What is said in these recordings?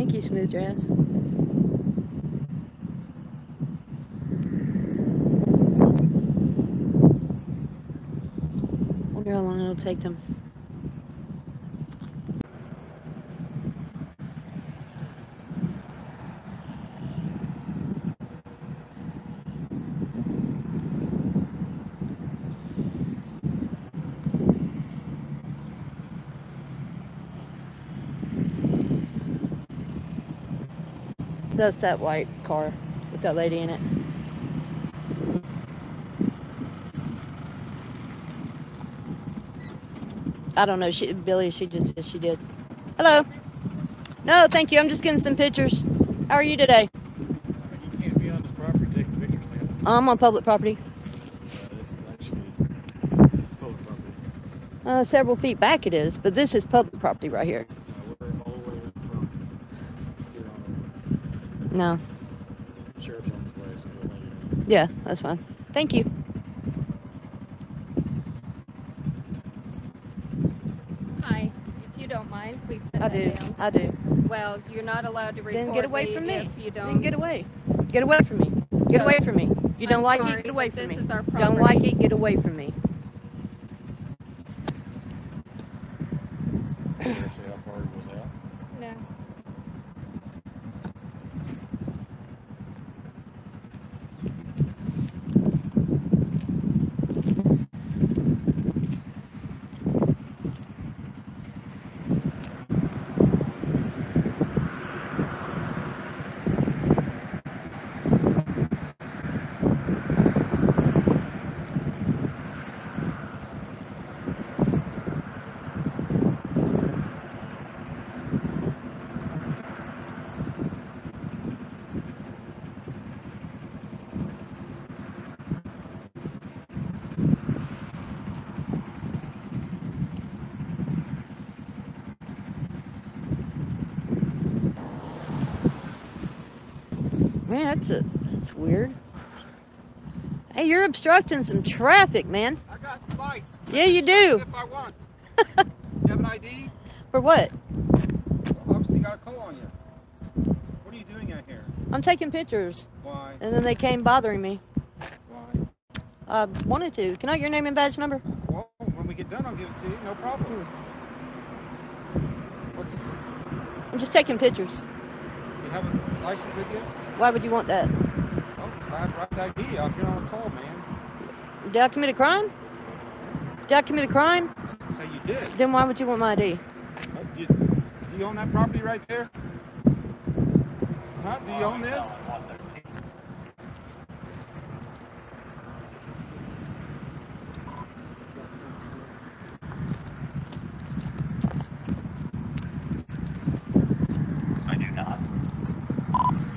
Thank you, Smooth Jazz. Wonder how long it'll take them. That's that white car with that lady in it. I don't know. Billy, she just said she did. Hello. No, thank you. I'm just getting some pictures. How are you today? You can't be on this property taking pictures, man. I'm on public property. This is actually public property. Several feet back it is, but this is public property right here. We're all the way from here on over. No. Sheriff's on the way, so we'll let you know. Yeah, that's fine. Thank you. Hi, if you don't mind, please put I that do. down. I do. Well, you're not allowed to record Then get away from me. if you don't. Then get away. Get away from me. Get away from me. You don't like sorry, it? Get away but from me. this is our Don't like property. it? Get away from me. Did you say how far it was out? No. Man, that's weird. Hey, you're obstructing some traffic, man. I got lights. Yeah, you do. If I want. You have an ID? For what? Well, obviously, got a call on you. What are you doing out here? I'm taking pictures. Why? And then they came bothering me. Why? I wanted to. Can I get your name and badge number? Well, when we get done, I'll give it to you. No problem. What's? I'm just taking pictures. You have a license with you? Why would you want that? Oh, because I have the right ID. I'm here on a call, man. Did I commit a crime? Did I commit a crime? I didn't say you did. Then why would you want my ID? Do you own that property right there? Huh? Do you own this? I do not.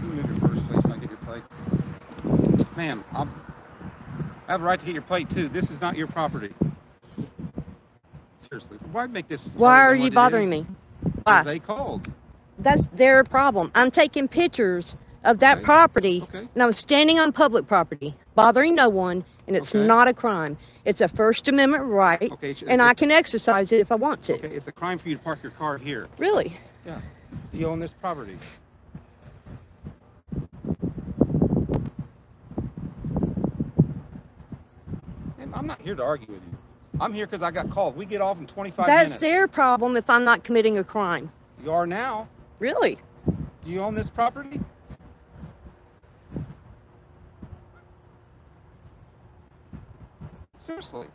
You move your purse, please, so I can get your plate. Ma'am, I have a right to get your plate, too. This is not your property. Seriously, why make this Why harder are than you what it bothering is? me? Because Why? they called. That's their problem. I'm taking pictures of that Okay. property, Okay. and I'm standing on public property, bothering no one, and it's Okay. not a crime. It's a First Amendment right, Okay, and I can exercise it if I want to. Okay, it's a crime for you to park your car here. Really? Yeah. Do you own this property? Ma'am, I'm not here to argue with you. I'm here because I got called. We get off in 25 That's minutes. their problem if I'm not committing a crime. You are now. Really? Do you own this property? Seriously.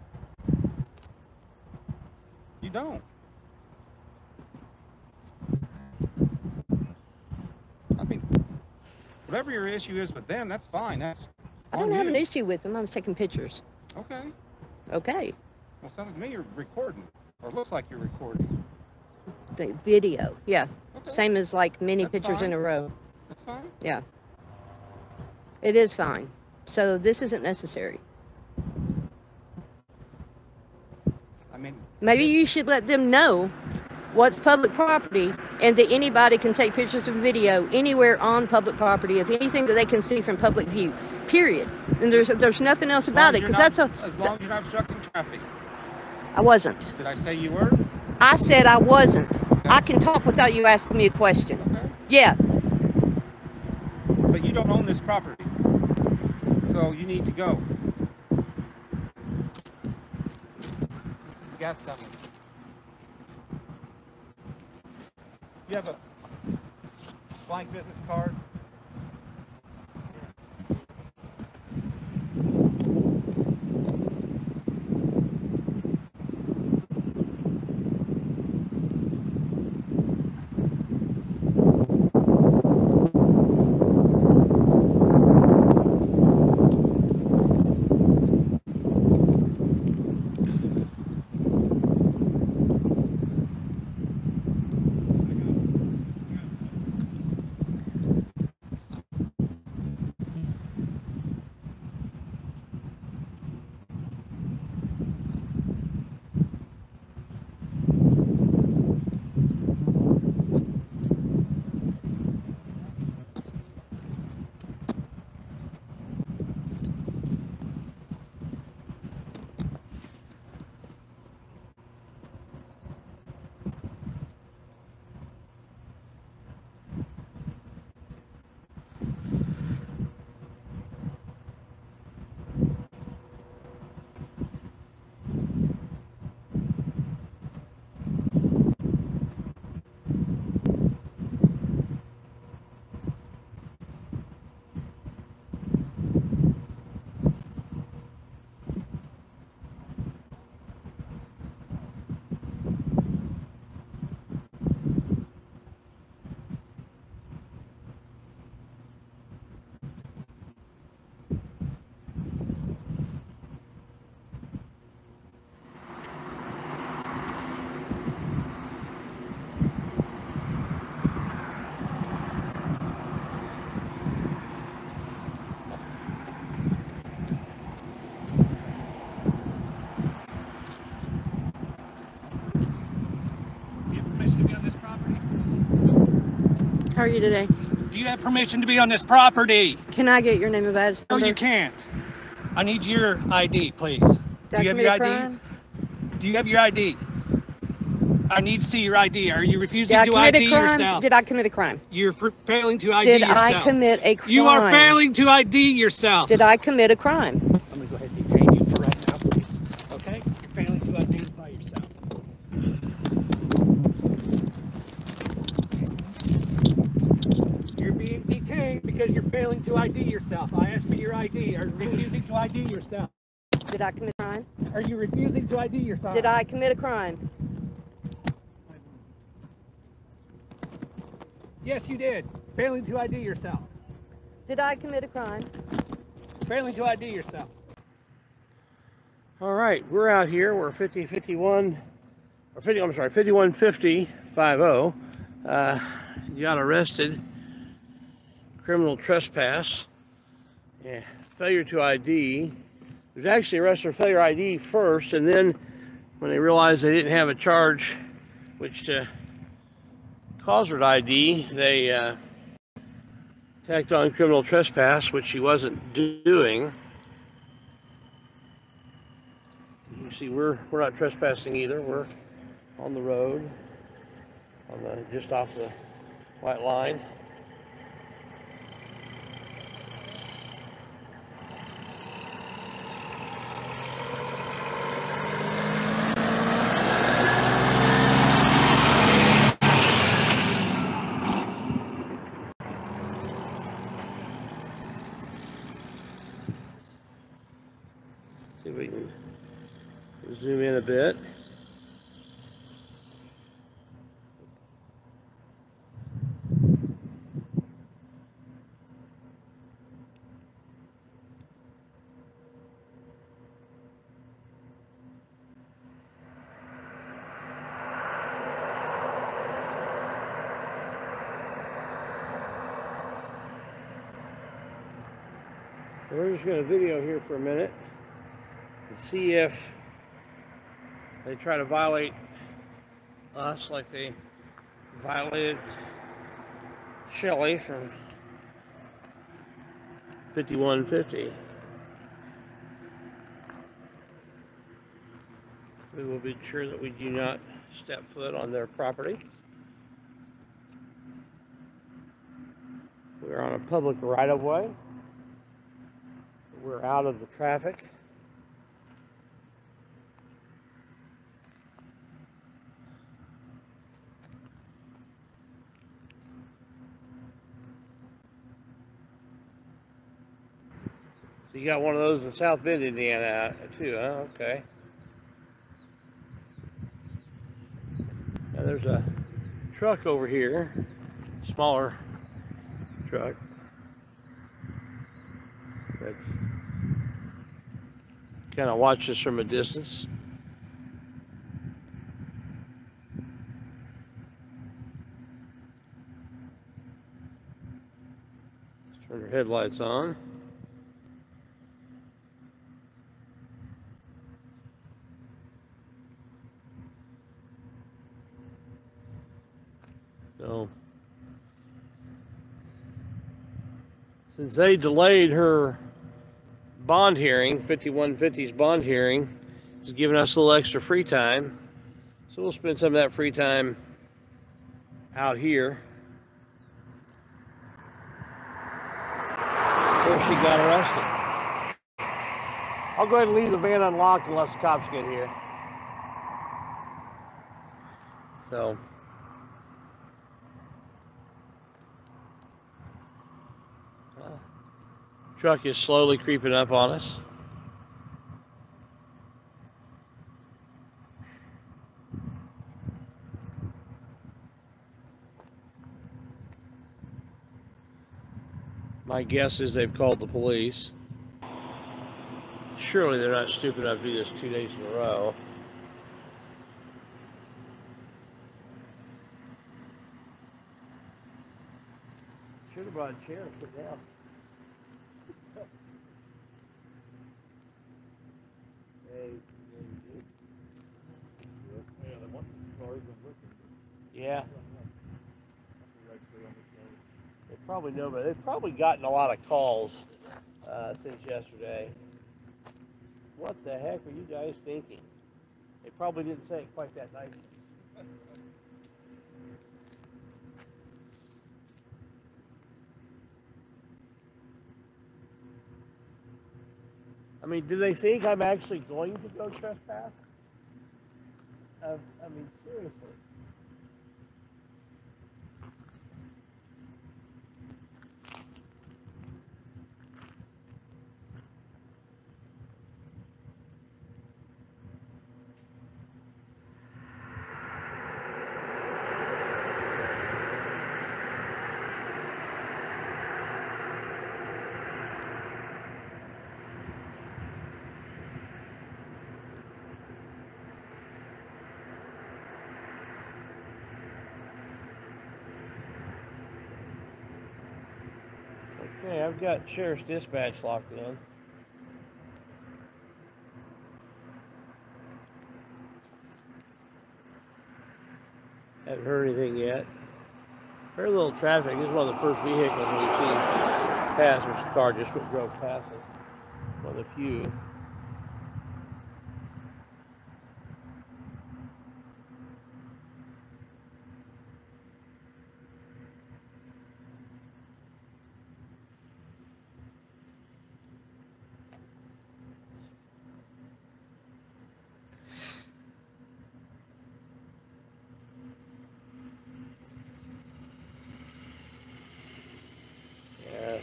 You don't. I mean, whatever your issue is with them, that's fine. That's I don't on have you. an issue with them. I was taking pictures. Okay. Okay. Well, sounds to me you're recording, or it looks like you're recording. The video. Yeah. Okay. Same as like many That's pictures in fine. a row. That's fine. Yeah. It is fine. So this isn't necessary. I mean, Maybe you should let them know what's public property and that anybody can take pictures and video anywhere on public property of anything that they can see from public view, period. And there's nothing else about it, because that's a... as long as you're not obstructing traffic. I wasn't. Did I say you were? I said I wasn't. I can talk without you asking me a question. Okay. Yeah. But you don't own this property. So you need to go. You got something. You have a blank business card? How are you today? Do you have permission to be on this property? Can I get your name and badge No, number? you can't. I need your ID, please. Did I Do you have commit your a ID? crime? Do you have your ID? I need to see your ID. Are you refusing Did I to commit ID a crime? yourself? Did I commit a crime? You're failing to ID Did yourself. I commit a crime? You are failing to ID yourself. Did I commit a crime? I'm going to go ahead and detain you for right now, please. Okay? You're failing to identify yourself. You're being detained because you're failing to ID yourself. I asked for your ID. Are you refusing to ID yourself? Did I commit a crime? Are you refusing to ID yourself? Did I commit a crime? Yes, you did. Failing to ID yourself. Did I commit a crime? Failing to ID yourself. All right, we're out here. We're 5150 you got arrested. Criminal trespass. Yeah, failure to ID. It was actually arrested for failure ID first, and then when they realized they didn't have a charge which to cause her to ID, they tacked on criminal trespass, which she wasn't doing. You see, we're not trespassing either. We're on the road, just off the white line. See if we can zoom in a bit. We're just going to video here for a minute and see if they try to violate us like they violated Shelley from 5150. We will be sure that we do not step foot on their property. We're on a public right-of-way. We're out of the traffic. So you got one of those in South Bend, Indiana, too, huh? Okay. Now there's a truck over here, smaller truck. That's kind of watches from a distance. Let's turn our headlights on. So, since they delayed her bond hearing, 5150's bond hearing, is giving us a little extra free time. So we'll spend some of that free time out here where she got arrested. I'll go ahead and leave the van unlocked unless the cops get here. So, truck is slowly creeping up on us. My guess is they've called the police. Surely they're not stupid enough to do this 2 days in a row. Should have brought a chair and put down. Yeah. They probably know, but they've probably gotten a lot of calls since yesterday. What the heck were you guys thinking? They probably didn't say it quite that nicely. I mean, do they think I'm actually going to go trespass? I mean, seriously. Okay, I've got Sheriff's Dispatch locked in. Haven't heard anything yet. Very little traffic. This is one of the first vehicles we've seen pass. There's a car just drove past us. One of the few.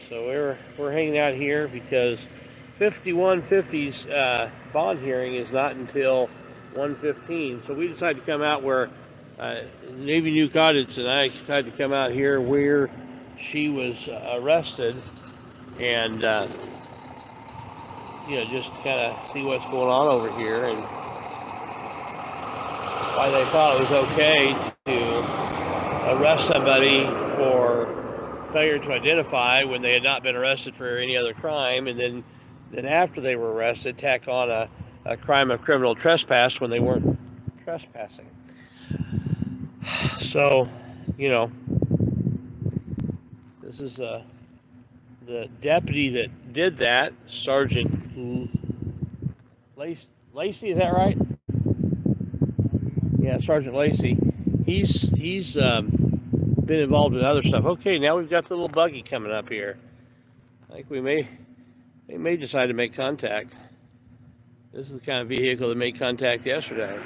So we're hanging out here because 5150's bond hearing is not until 1:15. So we decided to come out where Navy Nuke Audits and I decided to come out here where she was arrested and you know, just kind of see what's going on over here and why they thought it was okay to arrest somebody for failure to identify when they had not been arrested for any other crime, and then after they were arrested, tack on a crime of criminal trespass when they weren't trespassing. So, you know, this is the deputy that did that, Sergeant Lacey, is that right? Yeah, Sergeant Lacey. He's been involved in other stuff. Okay, now we've got the little buggy coming up here. I think they may decide to make contact. This is the kind of vehicle that made contact yesterday.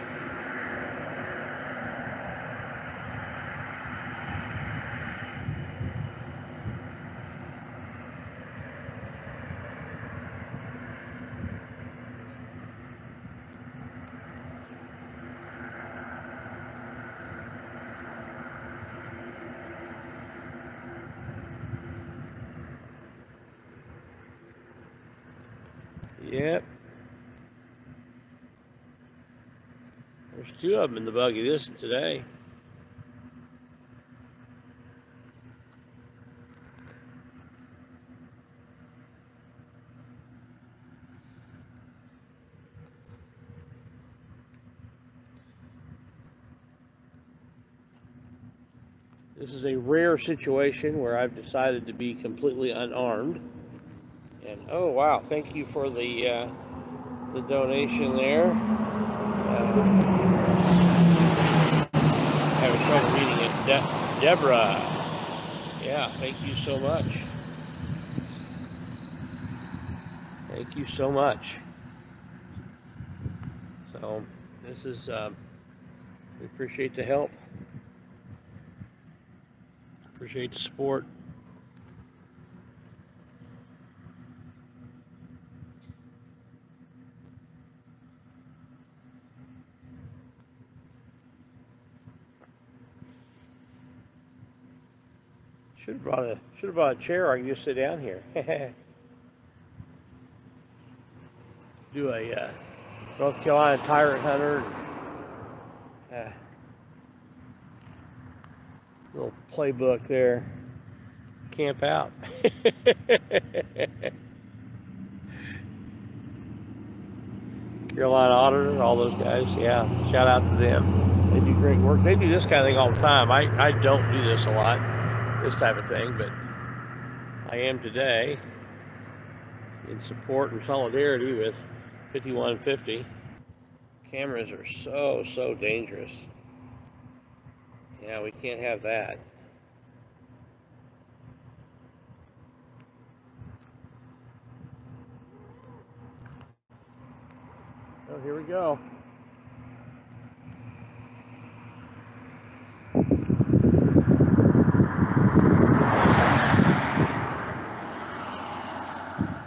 Yep. There's two of them in the buggy today. This is a rare situation where I've decided to be completely unarmed. And oh wow, thank you for the donation there. Having trouble reading it. Deborah. Yeah, thank you so much. Thank you so much. So this is we appreciate the help. Appreciate the support. Should have brought a chair. I can just sit down here. Do a North Carolina tyrant hunter. Little playbook there. Camp out. Carolina Auditor, all those guys. Yeah, shout out to them. They do great work. They do this kind of thing all the time. I don't do this a lot, this type of thing, but I am today in support and solidarity with 5150. Cameras are so dangerous. Yeah, we can't have that. Oh, here we go.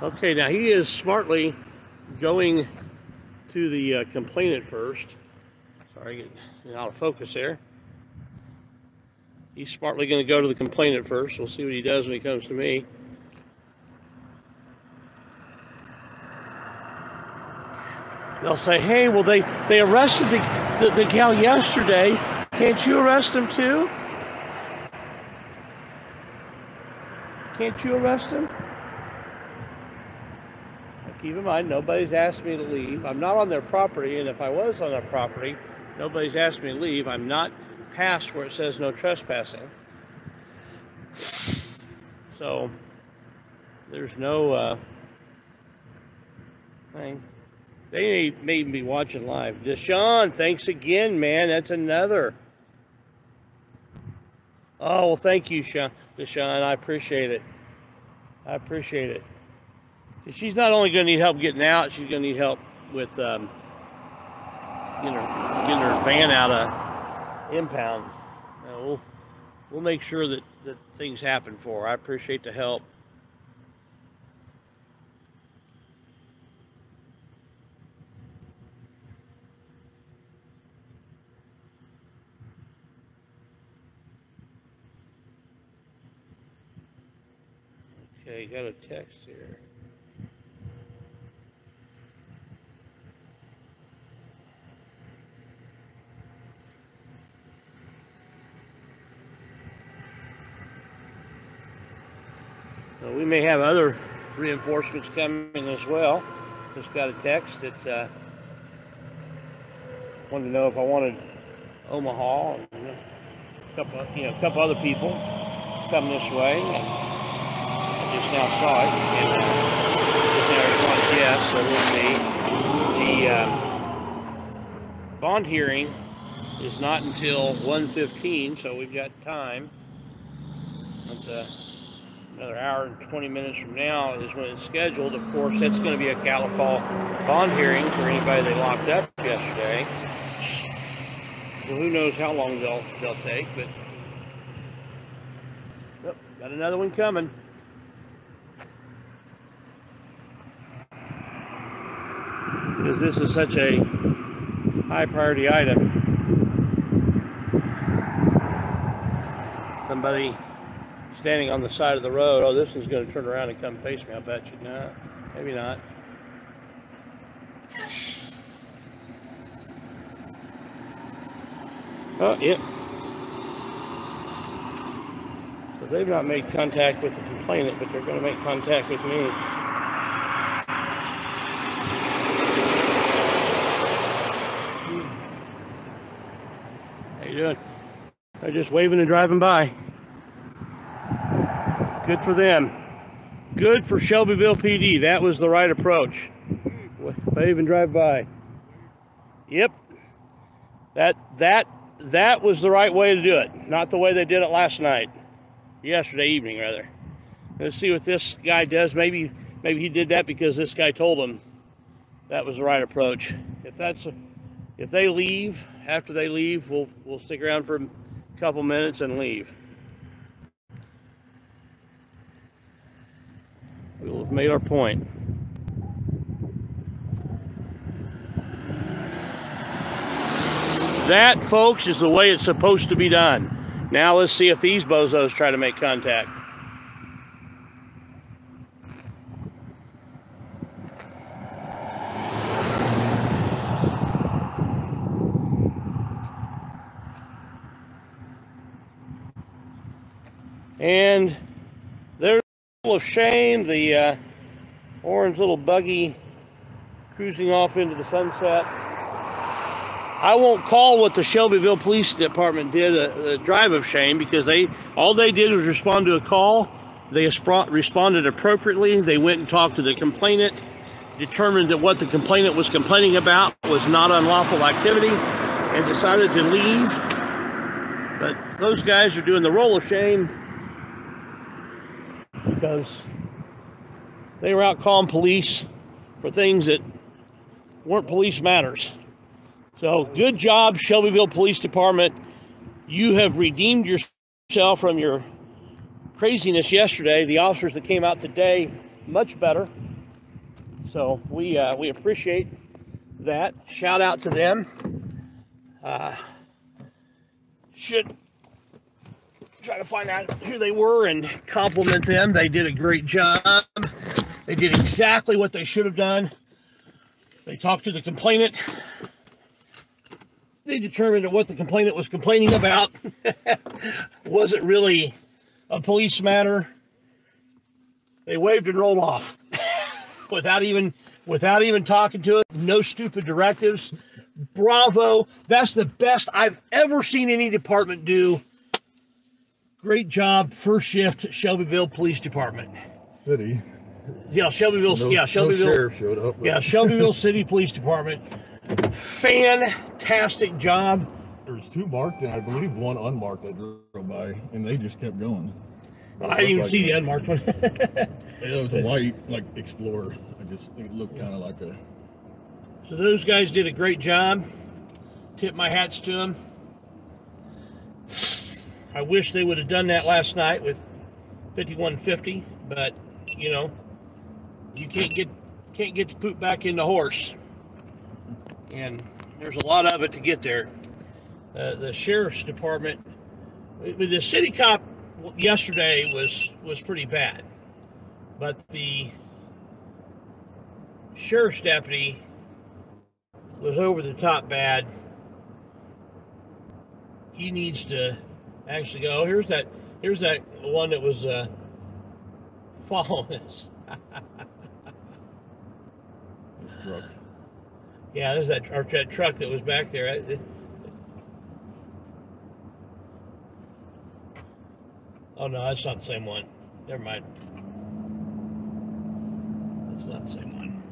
Okay, now he is smartly going to the complainant first. Sorry, getting out of focus there. He's smartly going to go to the complainant first. We'll see what he does when he comes to me. They'll say, hey, well, they arrested the gal yesterday. Can't you arrest him too? Can't you arrest him? Keep in mind, nobody's asked me to leave. I'm not on their property, and if I was on their property, nobody's asked me to leave. I'm not past where it says no trespassing. So, there's no thing. They may be watching live. Deshaun, thanks again, man. That's another. Oh, well, thank you, Deshaun. I appreciate it. I appreciate it. She's not only going to need help getting out, she's going to need help with getting her van out of impound. We'll make sure that things happen for her. I appreciate the help. Okay, got a text here. We may have other reinforcements coming as well. Just got a text that wanted to know if I wanted Omaha and a couple other people coming this way. And I just now saw it. And just now responded yes. So we'll see. The bond hearing is not until 1:15, so we've got time. It's another hour and 20 minutes from now is when it's scheduled. Of course, that's going to be a California bond hearing for anybody they locked up yesterday. Well, who knows how long they'll take, but oh, got another one coming. Because this is such a high priority item. Somebody standing on the side of the road. Oh, this one's going to turn around and come face me, I bet you. No, maybe not. Oh, yep. So they've not made contact with the complainant, but they're going to make contact with me. How you doing? They're just waving and driving by. Good for them. Good for Shelbyville PD. That was the right approach. Wave and drive by. Yep. That was the right way to do it. Not the way they did it last night. Yesterday evening, rather. Let's see what this guy does. Maybe he did that because this guy told him that was the right approach. If they leave, after they leave, we'll stick around for a couple minutes and leave. We'll have made our point. That, folks, is the way it's supposed to be done. Now let's see if these bozos try to make contact. And there's a little of shame, the orange little buggy cruising off into the sunset. I won't call what the Shelbyville Police Department did a drive of shame, because all they did was respond to a call. They responded appropriately. They went and talked to the complainant, determined that what the complainant was complaining about was not unlawful activity, and decided to leave. But those guys are doing the roll of shame because they were out calling police for things that weren't police matters. So good job, Shelbyville Police Department. You have redeemed yourself from your craziness yesterday. The officers that came out today, much better. So we appreciate that. Shout out to them. Should try to find out who they were and compliment them. They did a great job. They did exactly what they should have done. They talked to the complainant. They determined that what the complainant was complaining about wasn't really a police matter. They waved and rolled off without even talking to it. No stupid directives. Bravo. That's the best I've ever seen any department do. Great job. First shift, Shelbyville Police Department. City. Yeah, Shelbyville. Shelbyville. No sheriff showed up. Yeah, Shelbyville City Police Department. Fantastic job. There's two marked and I believe one unmarked that drove by, and they just kept going. Well, I didn't even see the unmarked one. It was a white, like, Explorer. It looked kind of like a... So those guys did a great job. Tip my hats to them. I wish they would have done that last night with 5150, but you know, you can't get the poop back in the horse, and there's a lot of it to get there. The sheriff's department, with the city cop yesterday was pretty bad, but the sheriff's deputy was over the top bad. He needs to actually go. Here's that one that was following us. This truck. Yeah, there's that truck that was back there. Oh no, that's not the same one. Never mind. That's not the same one.